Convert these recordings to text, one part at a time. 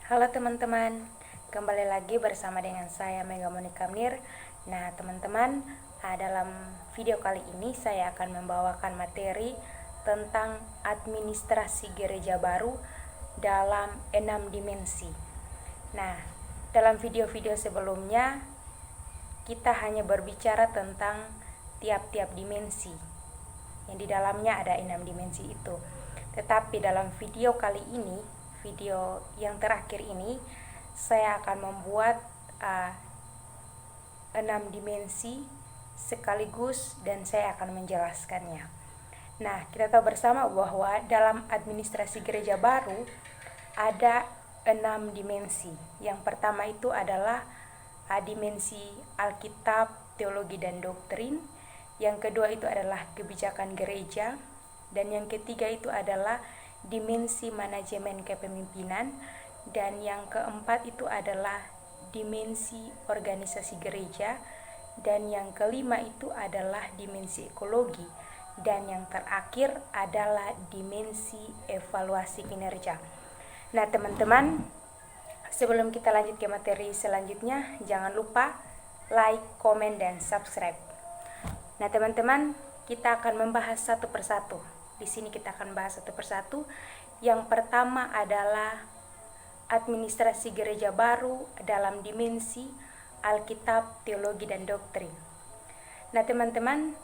Halo teman-teman, kembali lagi bersama dengan saya Mega Monika Mnir. Nah teman-teman, dalam video kali ini saya akan membawakan materi tentang administrasi gereja baru dalam 6 dimensi. Nah, dalam video-video sebelumnya kita hanya berbicara tentang tiap-tiap dimensi yang di dalamnya ada 6 dimensi itu. Tetapi dalam video kali ini, video yang terakhir ini, saya akan membuat 6 dimensi sekaligus dan saya akan menjelaskannya. Nah, kita tahu bersama bahwa dalam administrasi gereja baru ada 6 dimensi. Yang pertama itu adalah dimensi Alkitab, teologi dan doktrin. Yang kedua itu adalah kebijakan gereja, dan yang ketiga itu adalah dimensi manajemen kepemimpinan, dan yang keempat itu adalah dimensi organisasi gereja, dan yang kelima itu adalah dimensi ekologi, dan yang terakhir adalah dimensi evaluasi kinerja. Nah teman-teman, sebelum kita lanjut ke materi selanjutnya, jangan lupa like, komen, dan subscribe. Nah teman-teman, kita akan membahas satu persatu. Di sini kita akan bahas satu persatu. Yang pertama adalah administrasi gereja baru dalam dimensi Alkitab, teologi, dan doktrin. Nah teman-teman,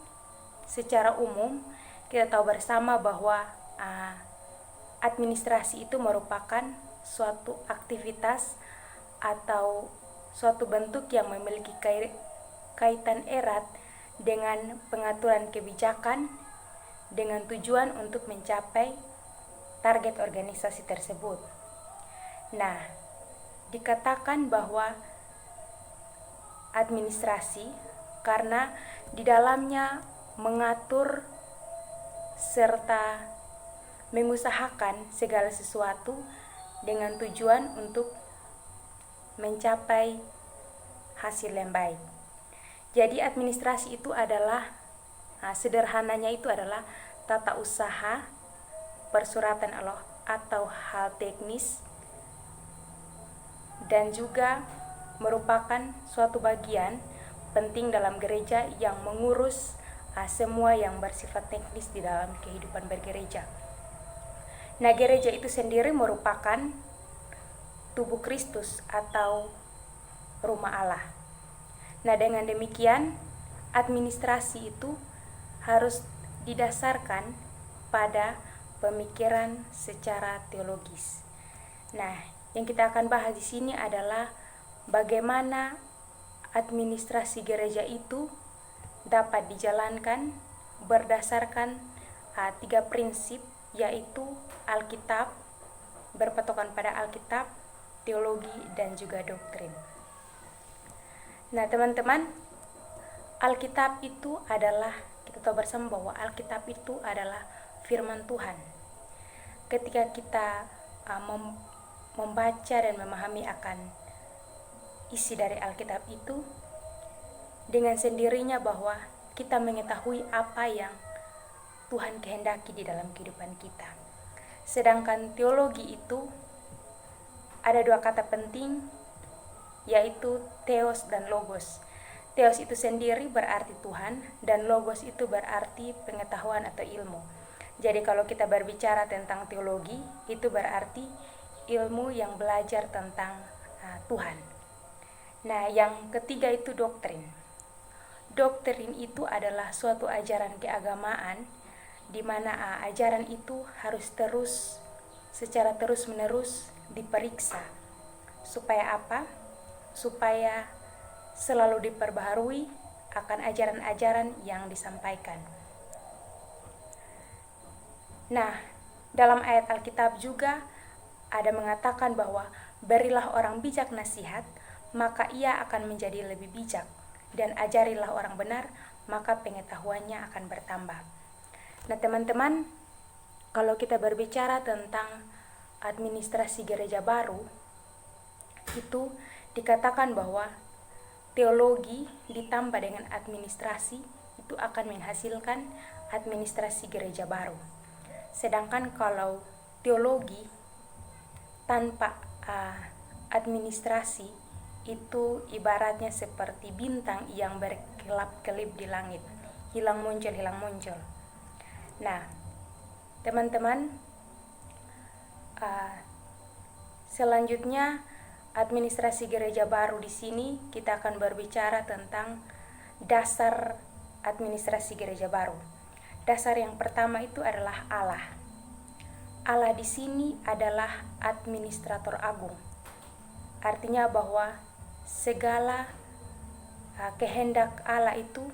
secara umum kita tahu bersama bahwa administrasi itu merupakan suatu aktivitas atau suatu bentuk yang memiliki kaitan erat dengan pengaturan kebijakan dengan tujuan untuk mencapai target organisasi tersebut. Nah, dikatakan bahwa administrasi karena di dalamnya mengatur serta mengusahakan segala sesuatu dengan tujuan untuk mencapai hasil yang baik. Jadi administrasi itu adalah sederhananya itu adalah tata usaha, persuratan atau hal teknis, dan juga merupakan suatu bagian penting dalam gereja yang mengurus semua yang bersifat teknis di dalam kehidupan bergereja. Nah, gereja itu sendiri merupakan tubuh Kristus atau rumah Allah. Nah, dengan demikian administrasi itu harus didasarkan pada pemikiran secara teologis. Nah, yang kita akan bahas di sini adalah bagaimana administrasi gereja itu dapat dijalankan berdasarkan 3 prinsip, yaitu Alkitab, berpatokan pada Alkitab, teologi, dan juga doktrin. Nah, teman-teman, Alkitab itu adalah, kita tahu bersama bahwa Alkitab itu adalah firman Tuhan. Ketika kita membaca dan memahami akan isi dari Alkitab itu, dengan sendirinya bahwa kita mengetahui apa yang Tuhan kehendaki di dalam kehidupan kita. Sedangkan teologi itu ada 2 kata penting, yaitu theos dan logos. Theos itu sendiri berarti Tuhan, dan logos itu berarti pengetahuan atau ilmu. Jadi kalau kita berbicara tentang teologi, itu berarti ilmu yang belajar tentang Tuhan. Nah, yang ketiga itu doktrin. Doktrin itu adalah suatu ajaran keagamaan di mana ajaran itu harus secara terus-menerus diperiksa. Supaya apa? Supaya selalu diperbaharui akan ajaran-ajaran yang disampaikan. Nah, dalam ayat Alkitab juga ada mengatakan bahwa berilah orang bijak nasihat, maka ia akan menjadi lebih bijak, dan ajarilah orang benar, maka pengetahuannya akan bertambah. Nah, teman-teman, kalau kita berbicara tentang administrasi gereja baru, itu dikatakan bahwa teologi ditambah dengan administrasi itu akan menghasilkan administrasi gereja baru. Sedangkan kalau teologi tanpa administrasi itu ibaratnya seperti bintang yang berkelap-kelip di langit, hilang muncul, hilang muncul. Nah, teman-teman, selanjutnya administrasi gereja baru di sini kita akan berbicara tentang dasar administrasi gereja baru. Dasar yang pertama itu adalah Allah. Allah di sini adalah administrator agung. Artinya bahwa segala kehendak Allah itu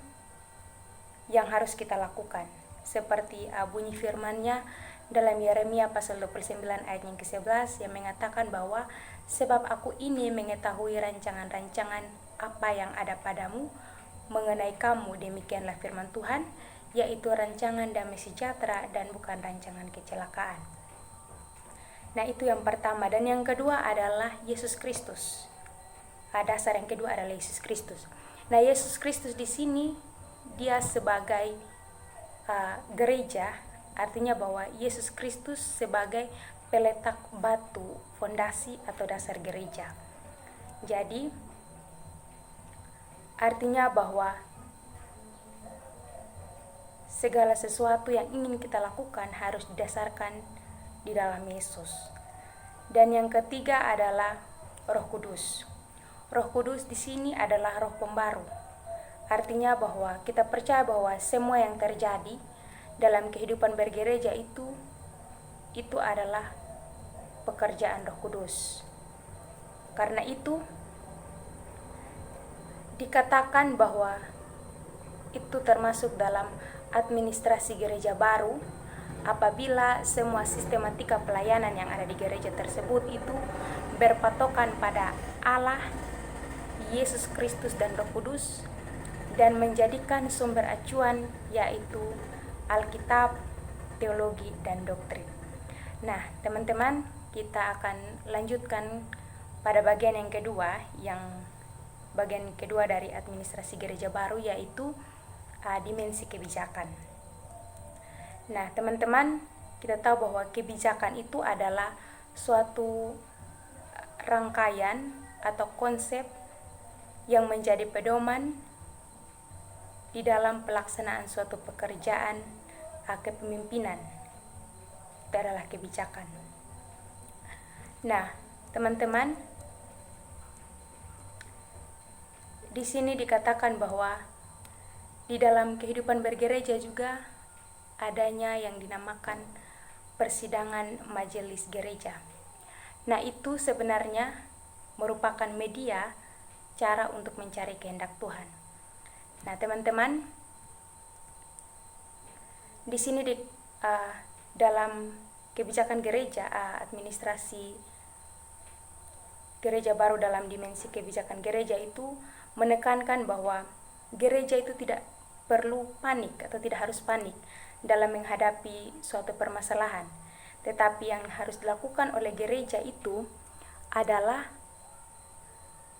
yang harus kita lakukan. Seperti bunyi firman-Nya dalam Yeremia pasal 29 ayat yang ke-11 yang mengatakan bahwa sebab aku ini mengetahui rancangan-rancangan apa yang ada padamu mengenai kamu, demikianlah firman Tuhan, yaitu rancangan damai sejahtera dan bukan rancangan kecelakaan. Nah, itu yang pertama. Dan yang kedua adalah Yesus Kristus. Dasar yang kedua adalah Yesus Kristus. Nah, Yesus Kristus di sini dia sebagai gereja, artinya bahwa Yesus Kristus sebagai peletak batu, fondasi atau dasar gereja. Jadi, artinya bahwa segala sesuatu yang ingin kita lakukan harus didasarkan di dalam Yesus. Dan yang ketiga adalah Roh Kudus. Roh Kudus di sini adalah roh pembaru. Artinya bahwa kita percaya bahwa semua yang terjadi dalam kehidupan bergereja itu adalah pekerjaan Roh Kudus. Karena itu dikatakan bahwa itu termasuk dalam administrasi gereja baru apabila semua sistematika pelayanan yang ada di gereja tersebut itu berpatokan pada Allah, Yesus Kristus dan Roh Kudus, dan menjadikan sumber acuan yaitu Alkitab, teologi, dan doktrin. Nah, teman-teman, kita akan lanjutkan pada bagian yang kedua, bagian kedua dari administrasi gereja baru, yaitu dimensi kebijakan. Nah, teman-teman, kita tahu bahwa kebijakan itu adalah suatu rangkaian atau konsep yang menjadi pedoman di dalam pelaksanaan suatu pekerjaan kepemimpinan. Itu adalah kebijakan. Nah, teman-teman, di sini dikatakan bahwa di dalam kehidupan bergereja juga adanya yang dinamakan persidangan majelis gereja. Nah, itu sebenarnya merupakan media cara untuk mencari kehendak Tuhan. Nah, teman-teman, di sini dalam kebijakan gereja, administrasi gereja baru dalam dimensi kebijakan gereja itu menekankan bahwa gereja itu tidak perlu panik atau tidak harus panik dalam menghadapi suatu permasalahan. Tetapi yang harus dilakukan oleh gereja itu adalah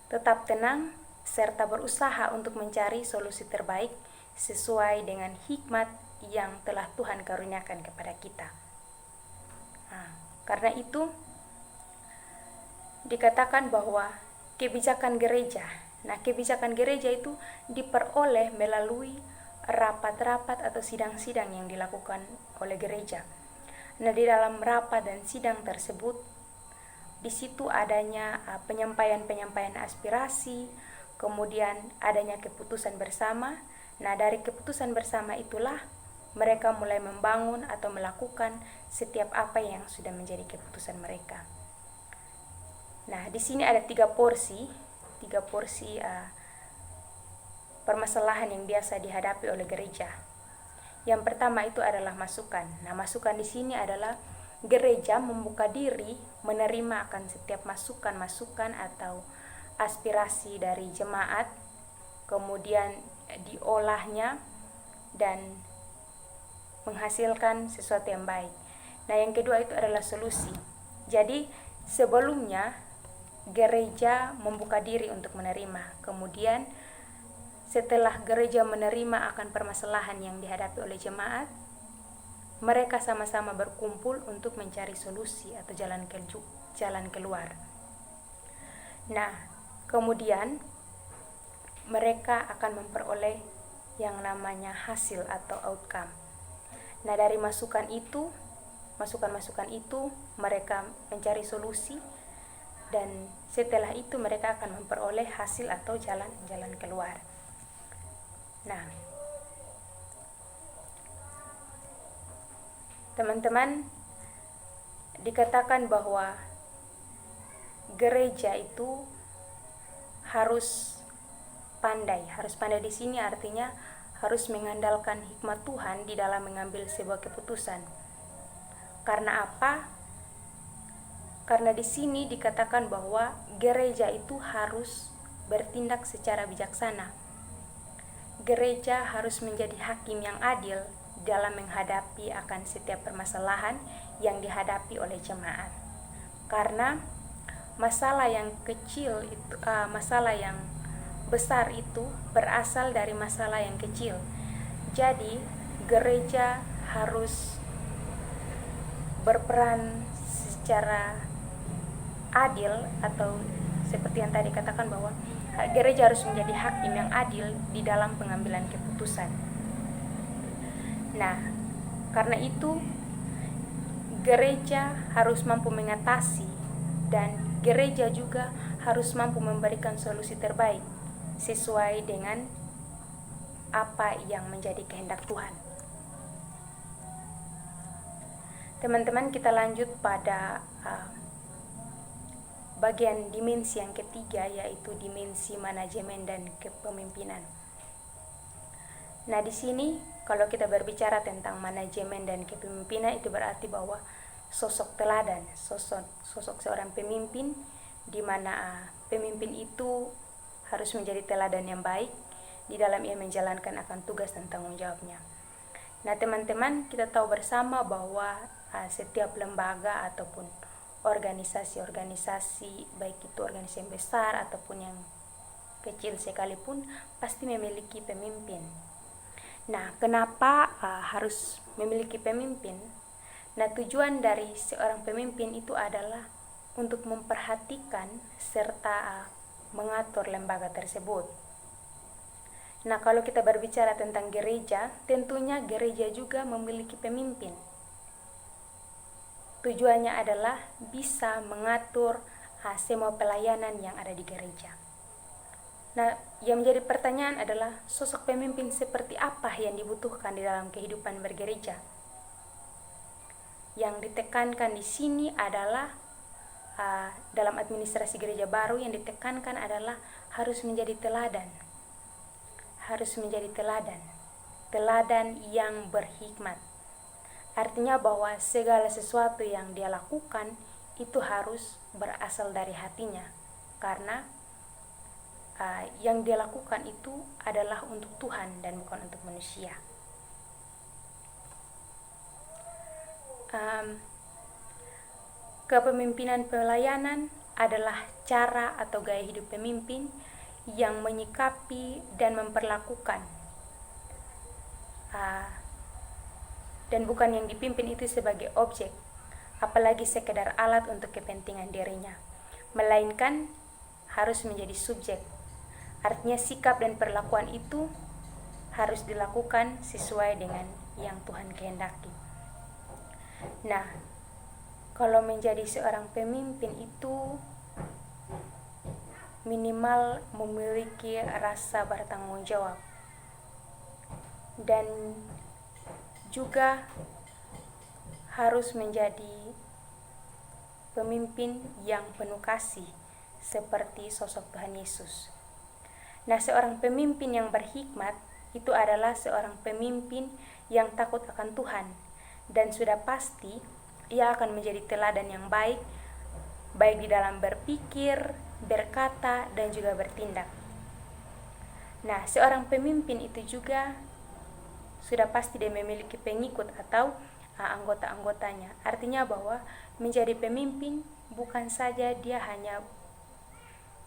tetap tenang serta berusaha untuk mencari solusi terbaik sesuai dengan hikmat yang telah Tuhan karuniakan kepada kita. Karena itu dikatakan bahwa kebijakan gereja, kebijakan gereja itu diperoleh melalui rapat-rapat atau sidang-sidang yang dilakukan oleh gereja. Nah, di dalam rapat dan sidang tersebut, di situ adanya penyampaian-penyampaian aspirasi, kemudian adanya keputusan bersama. Nah, dari keputusan bersama itulah mereka mulai membangun atau melakukan setiap apa yang sudah menjadi keputusan mereka. Nah, di sini ada tiga porsi permasalahan yang biasa dihadapi oleh gereja. Yang pertama itu adalah masukan. Nah, masukan di sini adalah gereja membuka diri menerima akan setiap masukan-masukan atau aspirasi dari jemaat, kemudian diolahnya dan menghasilkan sesuatu yang baik. Nah, yang kedua itu adalah solusi. Jadi, sebelumnya gereja membuka diri untuk menerima. Kemudian setelah gereja menerima akan permasalahan yang dihadapi oleh jemaat, mereka sama-sama berkumpul untuk mencari solusi atau jalan keluar. Nah, kemudian mereka akan memperoleh yang namanya hasil atau outcome. Nah, dari masukan itu mereka mencari solusi, dan setelah itu mereka akan memperoleh hasil atau jalan keluar. Nah, teman-teman, dikatakan bahwa gereja itu harus pandai. Harus pandai di sini artinya harus mengandalkan hikmat Tuhan di dalam mengambil sebuah keputusan. Karena apa? Karena di sini dikatakan bahwa gereja itu harus bertindak secara bijaksana. Gereja harus menjadi hakim yang adil dalam menghadapi akan setiap permasalahan yang dihadapi oleh jemaat. Karena masalah yang besar itu berasal dari masalah yang kecil. Jadi, gereja harus berperan secara adil, atau seperti yang tadi katakan bahwa gereja harus menjadi hakim yang adil di dalam pengambilan keputusan. Nah, karena itu gereja harus mampu mengatasi, dan gereja juga harus mampu memberikan solusi terbaik sesuai dengan apa yang menjadi kehendak Tuhan. Teman-teman, kita lanjut pada bagian dimensi yang ketiga, yaitu dimensi manajemen dan kepemimpinan. Nah, di sini kalau kita berbicara tentang manajemen dan kepemimpinan, itu berarti bahwa sosok teladan, sosok seorang pemimpin, di mana pemimpin itu harus menjadi teladan yang baik di dalam ia menjalankan akan tugas dan tanggung jawabnya. Nah, teman-teman, kita tahu bersama bahwa setiap lembaga ataupun organisasi, baik itu organisasi yang besar ataupun yang kecil sekalipun, pasti memiliki pemimpin. Nah, kenapa harus memiliki pemimpin? Nah, tujuan dari seorang pemimpin itu adalah untuk memperhatikan serta mengatur lembaga tersebut. Nah, kalau kita berbicara tentang gereja, tentunya gereja juga memiliki pemimpin. Tujuannya adalah bisa mengatur semua pelayanan yang ada di gereja. Nah, yang menjadi pertanyaan adalah sosok pemimpin seperti apa yang dibutuhkan di dalam kehidupan bergereja. Yang ditekankan di sini adalah dalam administrasi gereja baru, yang ditekankan adalah harus menjadi teladan. Harus menjadi teladan yang berhikmat. Artinya bahwa segala sesuatu yang dia lakukan itu harus berasal dari hatinya, karena yang dia lakukan itu adalah untuk Tuhan dan bukan untuk manusia. Kepemimpinan pelayanan adalah cara atau gaya hidup pemimpin yang menyikapi dan memperlakukan, dan bukan yang dipimpin itu sebagai objek, apalagi sekedar alat untuk kepentingan dirinya, melainkan harus menjadi subjek. Artinya sikap dan perlakuan itu harus dilakukan sesuai dengan yang Tuhan kehendaki. Nah, kalau menjadi seorang pemimpin itu minimal memiliki rasa bertanggung jawab, dan juga harus menjadi pemimpin yang penuh kasih seperti sosok Tuhan Yesus. Nah, seorang pemimpin yang berhikmat itu adalah seorang pemimpin yang takut akan Tuhan, dan sudah pasti ia akan menjadi teladan yang baik di dalam berpikir, berkata, dan juga bertindak. Nah, seorang pemimpin itu juga sudah pasti dia memiliki pengikut atau anggota-anggotanya. Artinya bahwa menjadi pemimpin bukan saja dia hanya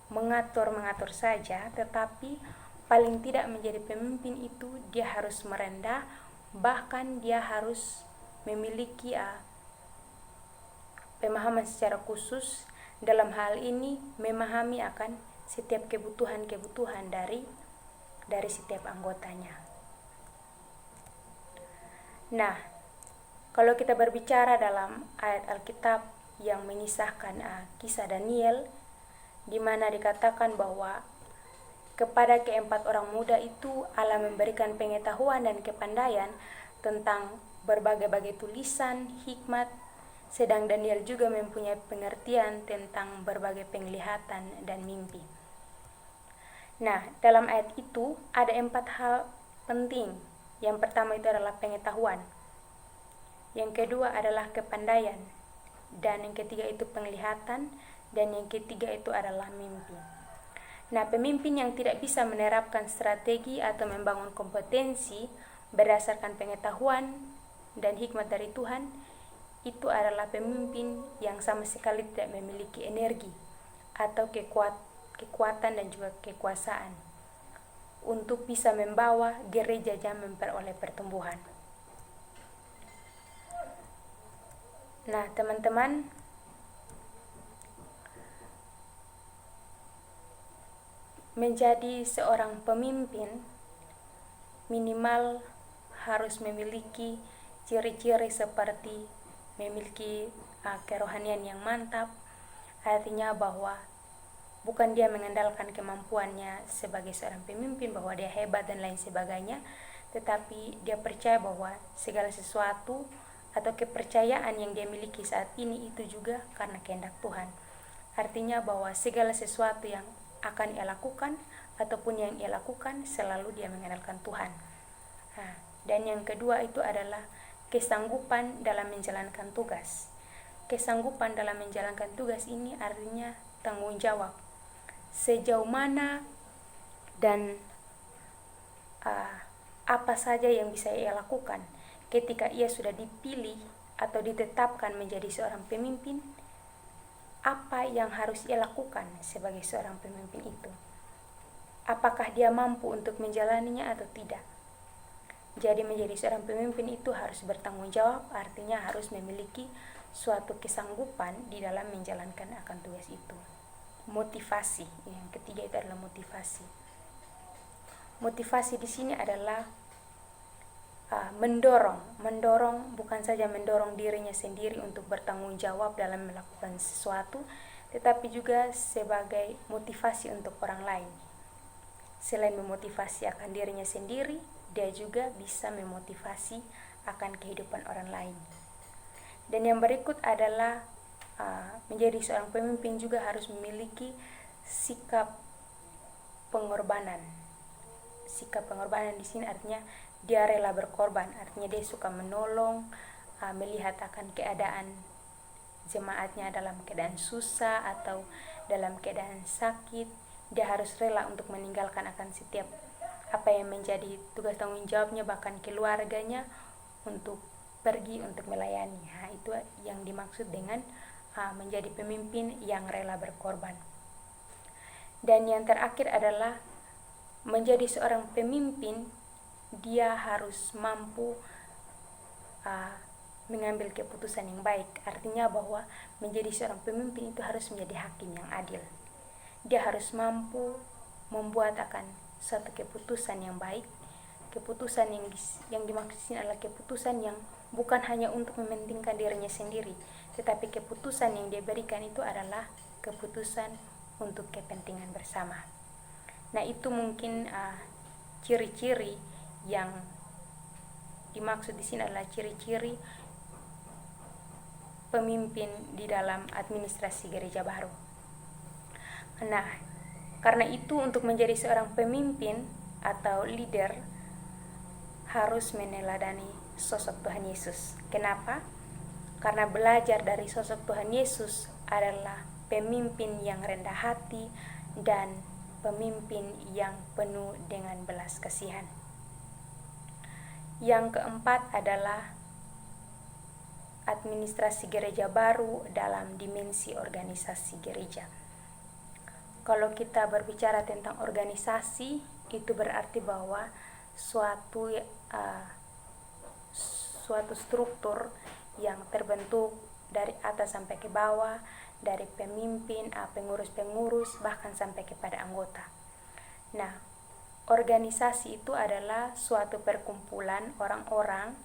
mengatur saja, tetapi paling tidak menjadi pemimpin itu dia harus merendah, bahkan dia harus memiliki pemahaman secara khusus dalam hal ini, memahami akan setiap kebutuhan-kebutuhan dari setiap anggotanya. Nah, kalau kita berbicara dalam ayat Alkitab yang mengisahkan kisah Daniel, di mana dikatakan bahwa kepada keempat orang muda itu Allah memberikan pengetahuan dan kepandaian tentang berbagai-bagai tulisan, hikmat, sedang Daniel juga mempunyai pengertian tentang berbagai penglihatan dan mimpi. Nah, dalam ayat itu ada 4 hal penting. Yang pertama itu adalah pengetahuan. Yang kedua adalah kepandaian. Dan yang ketiga itu penglihatan. Dan yang ketiga itu adalah mimpi. Nah, pemimpin yang tidak bisa menerapkan strategi atau membangun kompetensi berdasarkan pengetahuan dan hikmat dari Tuhan, itu adalah pemimpin yang sama sekali tidak memiliki energi atau kekuatan dan juga kekuasaan untuk bisa membawa gereja dan memperoleh pertumbuhan. Nah, teman-teman, menjadi seorang pemimpin minimal harus memiliki ciri-ciri seperti memiliki kerohanian yang mantap. Artinya bahwa bukan dia mengandalkan kemampuannya sebagai seorang pemimpin bahwa dia hebat dan lain sebagainya, tetapi dia percaya bahwa segala sesuatu atau kepercayaan yang dia miliki saat ini itu juga karena kehendak Tuhan. Artinya bahwa segala sesuatu yang akan ia lakukan ataupun yang ia lakukan selalu dia mengandalkan Tuhan. Dan yang kedua itu adalah kesanggupan dalam menjalankan tugas. Kesanggupan dalam menjalankan tugas ini artinya tanggung jawab. Sejauh mana dan apa saja yang bisa ia lakukan ketika ia sudah dipilih atau ditetapkan menjadi seorang pemimpin, apa yang harus ia lakukan sebagai seorang pemimpin itu. Apakah dia mampu untuk menjalaninya atau tidak. Jadi menjadi seorang pemimpin itu harus bertanggung jawab, artinya harus memiliki suatu kesanggupan di dalam menjalankan akan tugas itu. Motivasi, yang ketiga itu adalah motivasi. Motivasi di sini adalah mendorong bukan saja mendorong dirinya sendiri untuk bertanggung jawab dalam melakukan sesuatu, tetapi juga sebagai motivasi untuk orang lain. Selain memotivasi akan dirinya sendiri, dia juga bisa memotivasi akan kehidupan orang lain. Dan yang berikut adalah menjadi seorang pemimpin juga harus memiliki sikap pengorbanan. Sikap pengorbanan di sini artinya dia rela berkorban, artinya dia suka menolong, melihat akan keadaan jemaatnya dalam keadaan susah atau dalam keadaan sakit, dia harus rela untuk meninggalkan akan setiap apa yang menjadi tugas tanggung jawabnya, bahkan keluarganya, untuk pergi untuk melayani. Itu yang dimaksud dengan menjadi pemimpin yang rela berkorban. Dan yang terakhir adalah menjadi seorang pemimpin, dia harus mampu mengambil keputusan yang baik. Artinya bahwa menjadi seorang pemimpin itu harus menjadi hakim yang adil. Dia harus mampu membuat akan suatu keputusan yang baik, keputusan yang dimaksud adalah keputusan yang bukan hanya untuk mementingkan dirinya sendiri, tetapi keputusan yang dia berikan itu adalah keputusan untuk kepentingan bersama. Nah, itu mungkin ciri-ciri yang dimaksud di sini adalah ciri-ciri pemimpin di dalam administrasi Gereja Baru. Nah, karena itu untuk menjadi seorang pemimpin atau leader harus meneladani sosok Tuhan Yesus. Kenapa? Karena belajar dari sosok Tuhan Yesus adalah pemimpin yang rendah hati dan pemimpin yang penuh dengan belas kasihan. Yang keempat adalah administrasi Gereja Baru dalam dimensi organisasi gereja. Kalau kita berbicara tentang organisasi, itu berarti bahwa suatu struktur yang terbentuk dari atas sampai ke bawah, dari pemimpin, pengurus-pengurus, bahkan sampai kepada anggota. Nah, organisasi itu adalah suatu perkumpulan orang-orang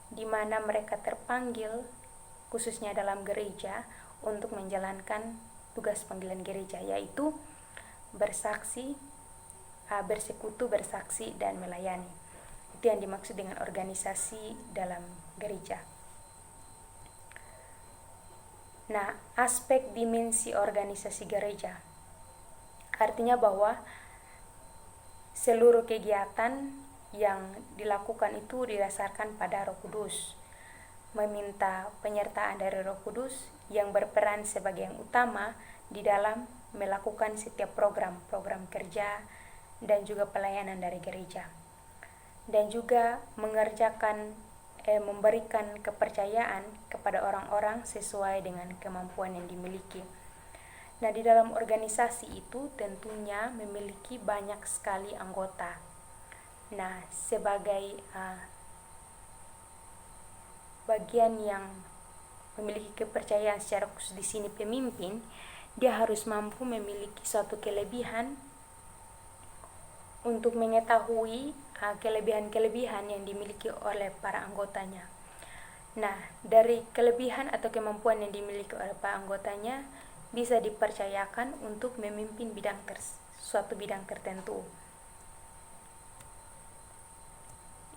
di mana mereka terpanggil, khususnya dalam gereja, untuk menjalankan tugas panggilan gereja, yaitu bersaksi, bersekutu, bersaksi, dan melayani. Itu yang dimaksud dengan organisasi dalam gereja. Nah, aspek dimensi organisasi gereja artinya bahwa seluruh kegiatan yang dilakukan itu didasarkan pada Roh Kudus, meminta penyertaan dari Roh Kudus yang berperan sebagai yang utama di dalam melakukan setiap program kerja dan juga pelayanan dari gereja, dan juga memberikan kepercayaan kepada orang-orang sesuai dengan kemampuan yang dimiliki. Nah, di dalam organisasi itu tentunya memiliki banyak sekali anggota. Nah, sebagai bagian yang memiliki kepercayaan secara khusus di sini pemimpin, dia harus mampu memiliki suatu kelebihan untuk mengetahui kelebihan-kelebihan yang dimiliki oleh para anggotanya. Nah, dari kelebihan atau kemampuan yang dimiliki oleh para anggotanya bisa dipercayakan untuk memimpin suatu bidang tertentu.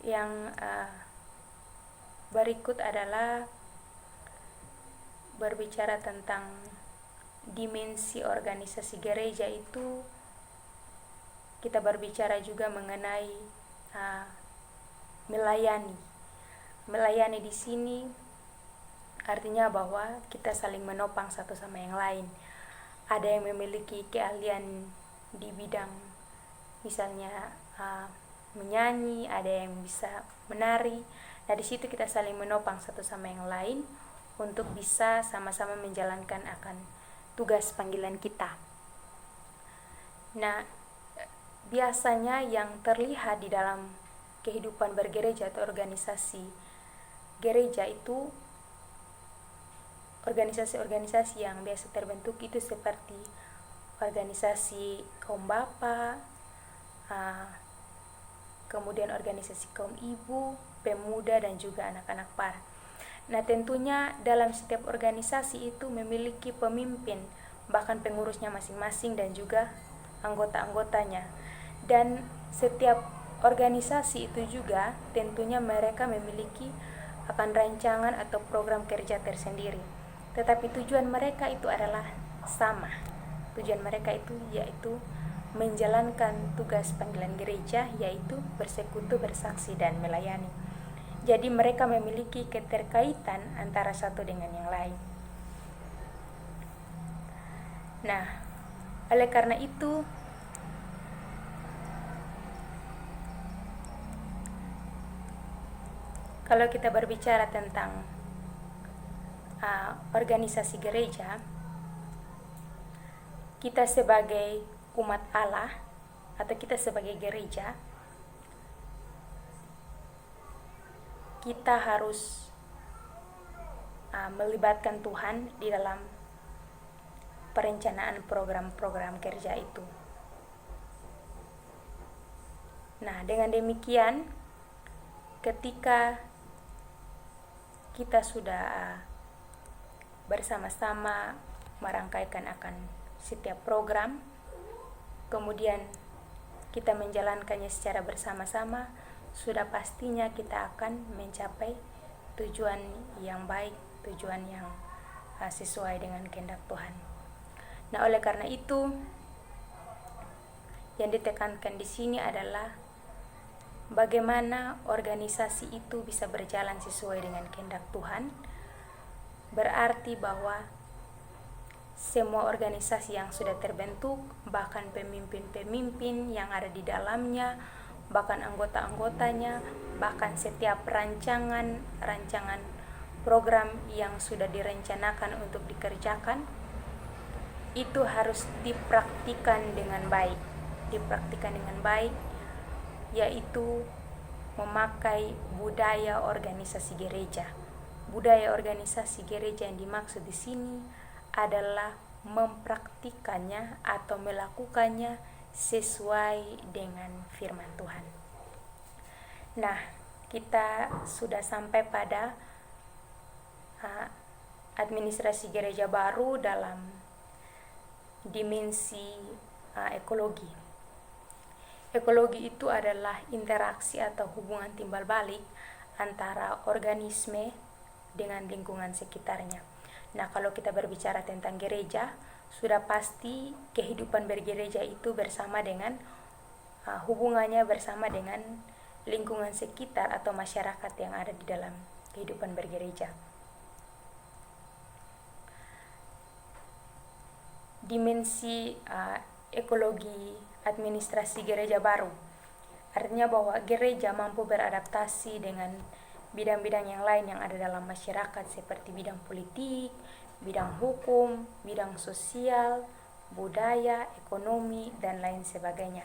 Yang berikut adalah berbicara tentang dimensi organisasi gereja itu. Kita berbicara juga mengenai melayani. Melayani di sini artinya bahwa kita saling menopang satu sama yang lain. Ada yang memiliki keahlian di bidang misalnya menyanyi, ada yang bisa menari. Nah, di situ kita saling menopang satu sama yang lain untuk bisa sama-sama menjalankan akan tugas panggilan kita. Nah, biasanya yang terlihat di dalam kehidupan bergereja atau organisasi gereja itu, organisasi-organisasi yang biasa terbentuk itu seperti organisasi kaum bapa, kemudian organisasi kaum ibu, pemuda, dan juga anak-anak par. Nah, tentunya dalam setiap organisasi itu memiliki pemimpin, bahkan pengurusnya masing-masing dan juga anggota-anggotanya. Dan setiap organisasi itu juga tentunya mereka memiliki akan rancangan atau program kerja tersendiri. Tetapi tujuan mereka itu adalah sama. Tujuan mereka itu yaitu menjalankan tugas panggilan gereja, yaitu bersekutu, bersaksi, dan melayani. Jadi mereka memiliki keterkaitan antara satu dengan yang lain. Nah, oleh karena itu kalau kita berbicara tentang organisasi gereja, kita sebagai umat Allah atau kita sebagai gereja, kita harus melibatkan Tuhan di dalam perencanaan program-program kerja itu. Nah, dengan demikian, ketika kita sudah bersama-sama merangkaikan akan setiap program, kemudian kita menjalankannya secara bersama-sama, sudah pastinya kita akan mencapai tujuan yang baik, tujuan yang sesuai dengan kehendak Tuhan. Nah, oleh karena itu yang ditekankan di sini adalah bagaimana organisasi itu bisa berjalan sesuai dengan kehendak Tuhan. Berarti bahwa semua organisasi yang sudah terbentuk, bahkan pemimpin-pemimpin yang ada di dalamnya, bahkan anggota-anggotanya, bahkan setiap rancangan program yang sudah direncanakan untuk dikerjakan, itu harus dipraktikkan dengan baik. Yaitu memakai budaya organisasi gereja. Budaya organisasi gereja yang dimaksud di sini adalah mempraktikannya atau melakukannya sesuai dengan firman Tuhan. Nah, kita sudah sampai pada administrasi gereja baru dalam dimensi ekologi. Ekologi itu adalah interaksi atau hubungan timbal balik antara organisme dengan lingkungan sekitarnya. Nah, kalau kita berbicara tentang gereja, sudah pasti kehidupan bergereja itu bersama dengan hubungannya bersama dengan lingkungan sekitar atau masyarakat yang ada di dalam kehidupan bergereja. Dimensi ekologi administrasi gereja baru artinya bahwa gereja mampu beradaptasi dengan bidang-bidang yang lain yang ada dalam masyarakat seperti bidang politik, bidang hukum, bidang sosial, budaya, ekonomi, dan lain sebagainya.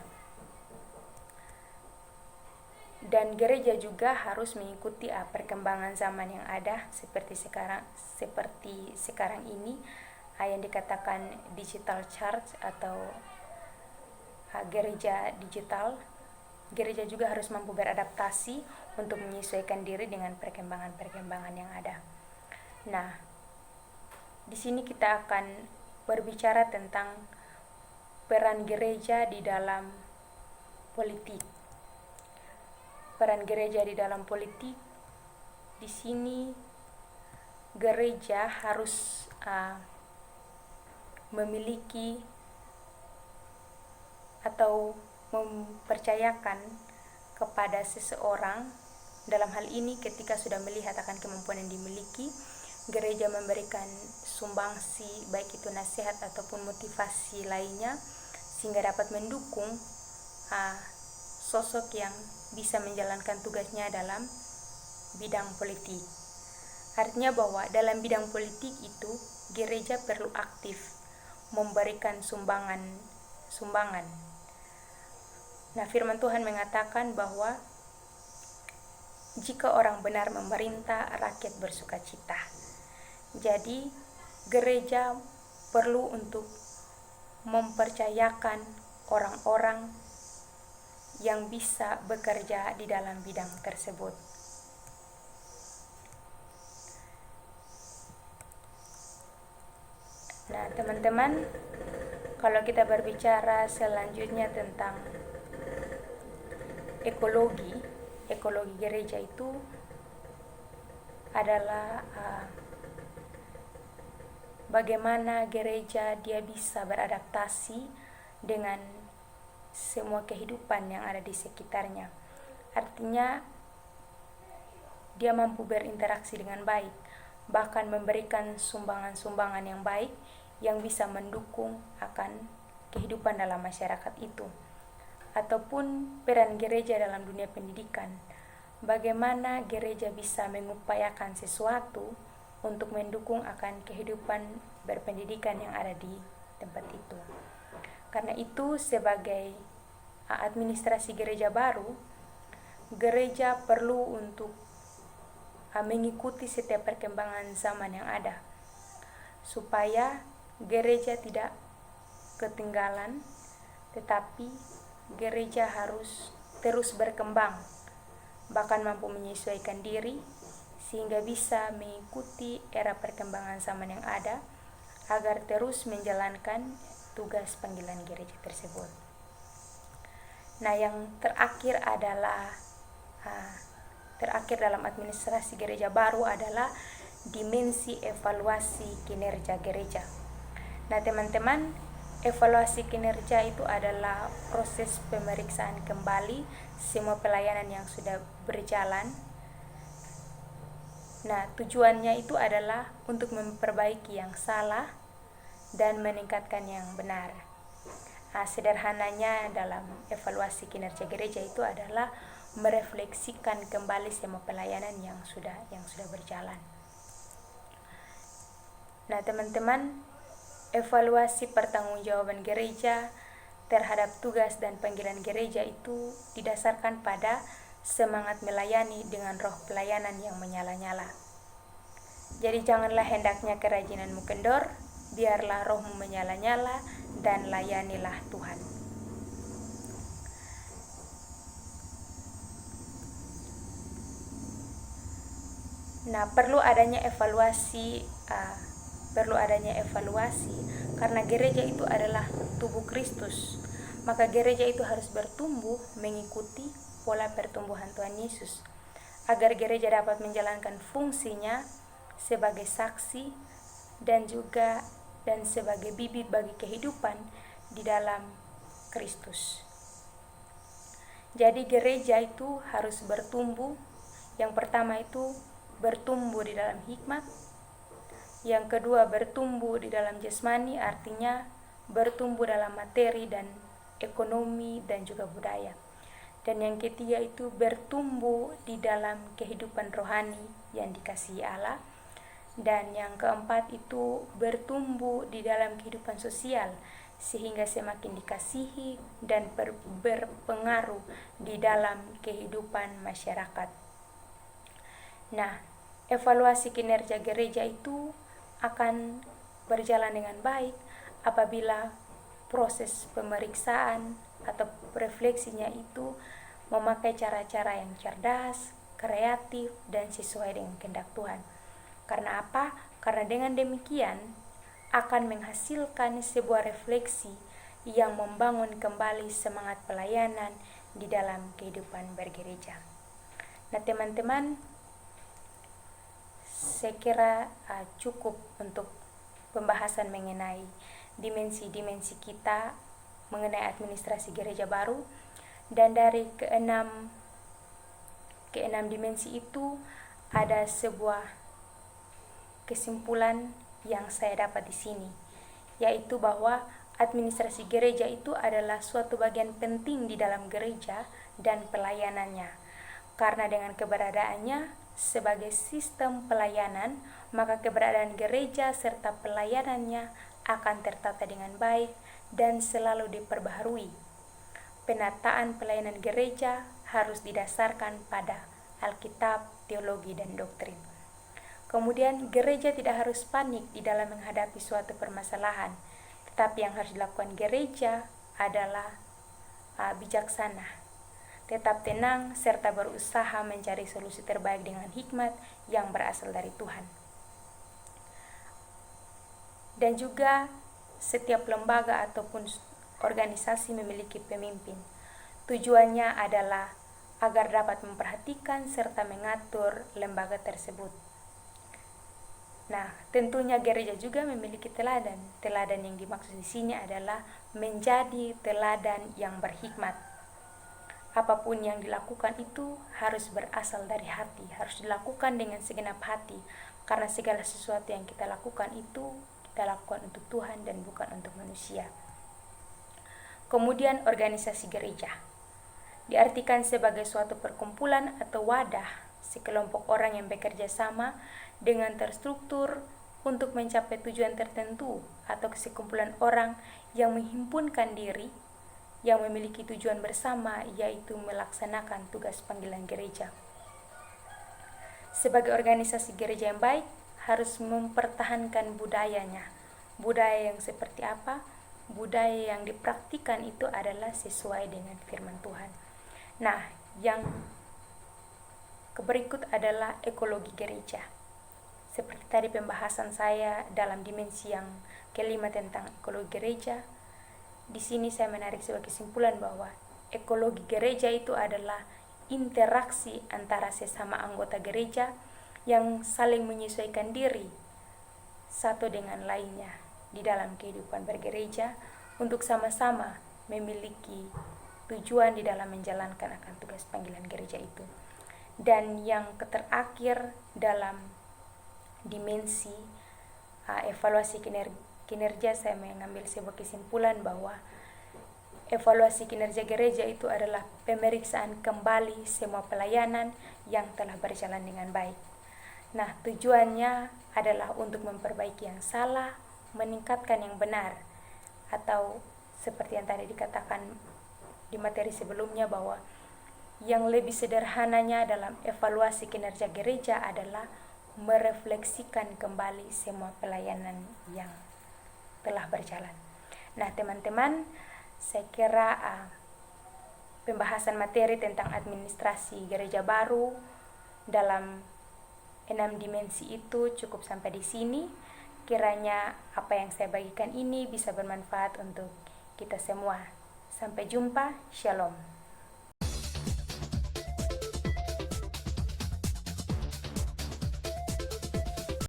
Dan gereja juga harus mengikuti perkembangan zaman yang ada seperti sekarang ini yang dikatakan digital church atau gereja digital. Gereja juga harus mampu beradaptasi untuk menyesuaikan diri dengan perkembangan-perkembangan yang ada. Nah, di sini kita akan berbicara tentang peran gereja di dalam politik. Peran gereja di dalam politik, di sini gereja harus memiliki atau mempercayakan kepada seseorang. Dalam hal ini ketika sudah melihat akan kemampuan yang dimiliki, gereja memberikan sumbangsi baik itu nasihat ataupun motivasi lainnya sehingga dapat mendukung sosok yang bisa menjalankan tugasnya dalam bidang politik. Artinya bahwa dalam bidang politik itu gereja perlu aktif memberikan sumbangan. Nah, firman Tuhan mengatakan bahwa jika orang benar memerintah, rakyat bersukacita. Jadi, gereja perlu untuk mempercayakan orang-orang yang bisa bekerja di dalam bidang tersebut. Nah, teman-teman, kalau kita berbicara selanjutnya tentang ekologi gereja itu adalah bagaimana gereja dia bisa beradaptasi dengan semua kehidupan yang ada di sekitarnya. Artinya dia mampu berinteraksi dengan baik, bahkan memberikan sumbangan-sumbangan yang baik yang bisa mendukung akan kehidupan dalam masyarakat itu. Ataupun peran gereja dalam dunia pendidikan, bagaimana gereja bisa mengupayakan sesuatu untuk mendukung akan kehidupan berpendidikan yang ada di tempat itu. Karena itu sebagai administrasi gereja baru, gereja perlu untuk mengikuti setiap perkembangan zaman yang ada supaya gereja tidak ketinggalan, tetapi gereja harus terus berkembang, bahkan mampu menyesuaikan diri sehingga bisa mengikuti era perkembangan zaman yang ada agar terus menjalankan tugas panggilan gereja tersebut. Nah, yang terakhir dalam administrasi gereja baru adalah dimensi evaluasi kinerja gereja. Nah, teman-teman, evaluasi kinerja itu adalah proses pemeriksaan kembali semua pelayanan yang sudah berjalan. Nah, tujuannya itu adalah untuk memperbaiki yang salah dan meningkatkan yang benar. Sederhananya dalam evaluasi kinerja gereja itu adalah merefleksikan kembali semua pelayanan yang sudah berjalan. Nah, teman-teman, evaluasi pertanggungjawaban gereja terhadap tugas dan panggilan gereja itu didasarkan pada semangat melayani dengan roh pelayanan yang menyala-nyala. Jadi janganlah hendaknya kerajinanmu kendor, biarlah rohmu menyala-nyala dan layanilah Tuhan. Nah, perlu adanya evaluasi karena gereja itu adalah tubuh Kristus. Maka gereja itu harus bertumbuh mengikuti pola pertumbuhan Tuhan Yesus, agar gereja dapat menjalankan fungsinya sebagai saksi dan sebagai bibit bagi kehidupan di dalam Kristus. Jadi gereja itu harus bertumbuh. Yang pertama itu bertumbuh di dalam hikmat. Yang kedua bertumbuh di dalam jasmani, artinya bertumbuh dalam materi dan ekonomi dan juga budaya. Dan yang ketiga itu bertumbuh di dalam kehidupan rohani yang dikasihi Allah. Dan yang keempat itu bertumbuh di dalam kehidupan sosial sehingga semakin dikasihi dan berpengaruh di dalam kehidupan masyarakat. Nah, evaluasi kinerja gereja itu akan berjalan dengan baik apabila proses pemeriksaan atau refleksinya itu memakai cara-cara yang cerdas, kreatif, dan sesuai dengan kehendak Tuhan. Karena apa? Karena dengan demikian akan menghasilkan sebuah refleksi yang membangun kembali semangat pelayanan di dalam kehidupan bergereja. Nah, teman-teman, saya kira cukup untuk pembahasan mengenai dimensi-dimensi kita mengenai administrasi gereja baru. Dan dari keenam dimensi itu ada sebuah kesimpulan yang saya dapat di sini, yaitu bahwa administrasi gereja itu adalah suatu bagian penting di dalam gereja dan pelayanannya. Karena dengan keberadaannya sebagai sistem pelayanan, maka keberadaan gereja serta pelayanannya akan tertata dengan baik dan selalu diperbaharui. Penataan pelayanan gereja harus didasarkan pada Alkitab, teologi, dan doktrin. Kemudian gereja tidak harus panik di dalam menghadapi suatu permasalahan, tetapi yang harus dilakukan gereja adalah bijaksana, tetap tenang, serta berusaha mencari solusi terbaik dengan hikmat yang berasal dari Tuhan. Dan juga setiap lembaga ataupun organisasi memiliki pemimpin. Tujuannya adalah agar dapat memperhatikan serta mengatur lembaga tersebut. Nah, tentunya gereja juga memiliki teladan. Teladan yang dimaksud di sini adalah menjadi teladan yang berhikmat. Apapun yang dilakukan itu harus berasal dari hati, harus dilakukan dengan segenap hati, karena segala sesuatu yang kita lakukan itu kita lakukan untuk Tuhan dan bukan untuk manusia. Kemudian organisasi gereja diartikan sebagai suatu perkumpulan atau wadah sekelompok orang yang bekerja sama dengan terstruktur untuk mencapai tujuan tertentu, atau sekumpulan orang yang menghimpunkan diri yang memiliki tujuan bersama, yaitu melaksanakan tugas panggilan gereja. Sebagai organisasi gereja yang baik harus mempertahankan budayanya. Budaya yang seperti apa? Budaya yang dipraktikkan itu adalah sesuai dengan firman Tuhan. Nah, yang berikut adalah ekologi gereja. Seperti tadi pembahasan saya dalam dimensi yang kelima tentang ekologi gereja, di sini saya menarik sebagai kesimpulan bahwa ekologi gereja itu adalah interaksi antara sesama anggota gereja yang saling menyesuaikan diri satu dengan lainnya di dalam kehidupan bergereja untuk sama-sama memiliki tujuan di dalam menjalankan akan tugas panggilan gereja itu. Dan yang terakhir dalam dimensi evaluasi kinerja, saya mengambil sebuah kesimpulan bahwa evaluasi kinerja gereja itu adalah pemeriksaan kembali semua pelayanan yang telah berjalan dengan baik. Nah, tujuannya adalah untuk memperbaiki yang salah, meningkatkan yang benar, atau seperti yang tadi dikatakan di materi sebelumnya bahwa yang lebih sederhananya dalam evaluasi kinerja gereja adalah merefleksikan kembali semua pelayanan yang telah berjalan. Nah, teman-teman, saya kira pembahasan materi tentang administrasi gereja baru dalam 6 dimensi itu cukup sampai di sini. Kiranya apa yang saya bagikan ini bisa bermanfaat untuk kita semua. Sampai jumpa, Shalom.